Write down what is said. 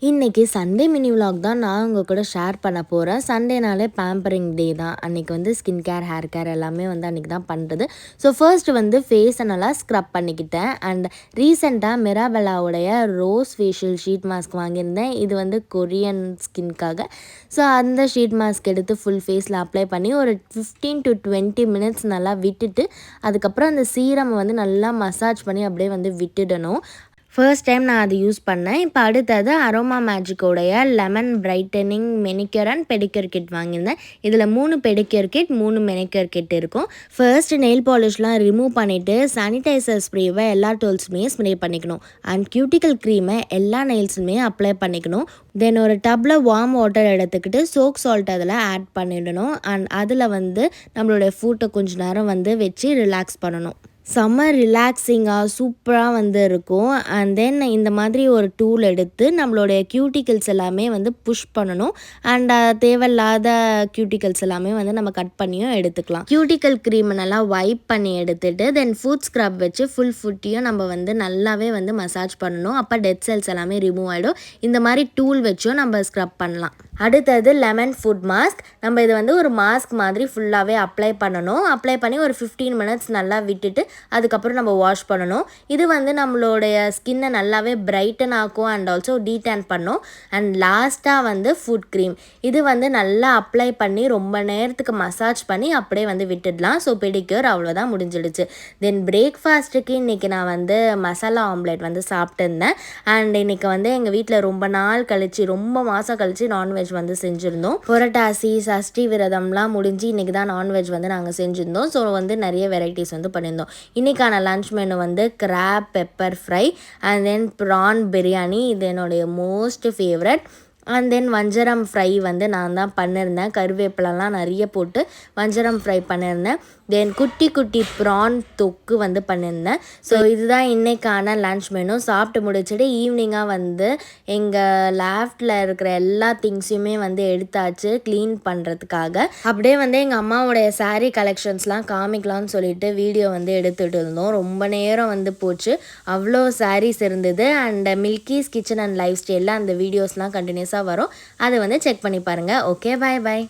இன்றைக்கி Sunday mini vlog தான் நான் உங்கள் கூட ஷேர் பண்ண போகிறேன். சண்டேனாலே பேம்பரிங் டே தான். அன்றைக்கி வந்து ஸ்கின் கேர், ஹேர் கேர் எல்லாமே வந்து அன்றைக்கி தான் பண்ணுறது. ஸோ ஃபர்ஸ்ட்டு வந்து ஃபேஸை நல்லா ஸ்க்ரப் பண்ணிக்கிட்டேன். அண்ட் ரீசெண்டாக மிராபெல்லாவுடைய ரோஸ் ஃபேஷியல் ஷீட் மாஸ்க் வாங்கியிருந்தேன். இது வந்து கொரியன் ஸ்கின்காக. ஸோ அந்த ஷீட் மாஸ்க் எடுத்து ஃபுல் ஃபேஸில் அப்ளை பண்ணி ஒரு 15 to 20 மினிட்ஸ் நல்லா விட்டுட்டு, அதுக்கப்புறம் அந்த சீரம் வந்து நல்லா மசாஜ் பண்ணி அப்படியே வந்து விட்டுடணும். ஃபர்ஸ்ட் டைம் நான் அது யூஸ் பண்ணேன். இப்போ அடுத்தது அரோமா மேஜிக்கோடைய lemon brightening manicure and pedicure kit வாங்கியிருந்தேன். இதில் 3 பெடிக்யூர் கிட், 3 மெனிக்யூர் கிட் இருக்கும். ஃபர்ஸ்ட் நெயில் பாலிஷ்லாம் ரிமூவ் பண்ணிவிட்டு சானிடைசர் ஸ்ப்ரேவை எல்லா டூல்ஸுமே ஸ்ப்ரே பண்ணிக்கணும். அண்ட் கியூட்டிக்கல் க்ரீமை எல்லா நெயில்ஸுமே அப்ளை பண்ணிக்கணும். தென் ஒரு டப்பில் வார்ம் வாட்டர் எடுத்துக்கிட்டு சோக் சால்ட் அதில் ஆட் பண்ணிடணும். அண்ட் அதில் வந்து நம்மளுடைய ஃபுட்டை கொஞ்சம் நேரம் வந்து வச்சு ரிலாக்ஸ் பண்ணணும். செம்ம ரிலாக்ஸிங்காக சூப்பராக வந்து இருக்கும். அண்ட் தென் இந்த மாதிரி ஒரு டூல் எடுத்து நம்மளுடைய கியூட்டிகல்ஸ் எல்லாமே வந்து புஷ் பண்ணணும். அண்ட் தேவையில்லாத கியூட்டிகல்ஸ் எல்லாமே வந்து நம்ம கட் பண்ணியும் எடுத்துக்கலாம். கியூட்டிக்கல் க்ரீமை நல்லா வைப் பண்ணி எடுத்துகிட்டு தென் ஃபுட் ஸ்க்ரப் வச்சு ஃபுல் ஃபுட்டையும் நம்ம வந்து நல்லாவே வந்து மசாஜ் பண்ணணும். அப்போ டெட் செல்ஸ் எல்லாமே ரிமூவ் ஆகிடும். இந்த மாதிரி டூல் வச்சும் நம்ம ஸ்க்ரப் பண்ணலாம். அடுத்தது லெமன் ஃபுட் மாஸ்க். நம்ம இது வந்து ஒரு மாஸ்க் மாதிரி ஃபுல்லாகவே அப்ளை பண்ணணும். அப்ளை பண்ணி ஒரு 15 மினிட்ஸ் நல்லா விட்டுட்டு அதுக்கப்புறம் நம்ம வாஷ் பண்ணணும். இது வந்து நம்மளுடைய ஸ்கின்னை நல்லாவே பிரைட்டன் ஆக்கும் அண்ட் ஆல்சோ டீடேன் பண்ணும். அண்ட் லாஸ்ட்டாக வந்து ஃபுட் க்ரீம். இது வந்து நல்லா அப்ளை பண்ணி ரொம்ப நேரத்துக்கு மசாஜ் பண்ணி அப்படியே வந்து விட்டுடலாம். ஸோ பெடிக்யூர் அவ்வளோதான் முடிஞ்சிடுச்சு. தென் பிரேக்ஃபாஸ்ட்டுக்கு இன்றைக்கி நான் வந்து மசாலா ஆம்லேட் வந்து சாப்பிட்டுருந்தேன். அண்ட் இன்றைக்கி வந்து எங்கள் வீட்டில் ரொம்ப நாள் கழித்து, ரொம்ப மாதம் கழித்து நான்வெஜ் வந்து செஞ்சுருந்தோம். புரட்டாசி, சஷ்டி விரதம்லாம் முடிஞ்சு இன்றைக்கி தான் நான்வெஜ் வந்து நாங்கள் செஞ்சுருந்தோம். ஸோ வந்து நிறைய வெரைட்டிஸ் வந்து பண்ணியிருந்தோம். இன்றைக்கான லன்ச் மெனு வந்து crab pepper fry and then prawn biryani. இது என்னுடைய மோஸ்ட் ஃபேவரட். அண்ட் தென் வஞ்சரம் ஃப்ரை வந்து நான் தான் பண்ணியிருந்தேன். கருவேப்பிலலாம் நிறைய போட்டு வஞ்சரம் ஃப்ரை பண்ணியிருந்தேன். தென் குட்டி குட்டி ப்ரான் தொக்கு வந்து பண்ணியிருந்தேன். ஸோ இதுதான் இன்றைக்கான லன்ச் மெனு. சாப்பிட்டு முடிச்சுட்டு ஈவினிங்காக வந்து எங்கள் லேஃப்டில் இருக்கிற எல்லா திங்ஸையுமே வந்து எடுத்தாச்சு க்ளீன் பண்ணுறதுக்காக. அப்படியே வந்து எங்கள் அம்மாவோடைய சாரீ கலெக்ஷன்ஸ்லாம் காமிக்கலாம்னு சொல்லிட்டு வீடியோ வந்து எடுத்துகிட்டு இருந்தோம். ரொம்ப நேரம் வந்து போச்சு. அவ்வளோ சாரீஸ் இருந்தது. அண்ட் மில்கிஸ் கிச்சன் அண்ட் லைஃப் ஸ்டைலில் அந்த வீடியோஸ்லாம் கண்டினியூஸாக வரும். அதை வந்து செக் பண்ணி பாருங்கள். ஓகே, பாய் பாய்.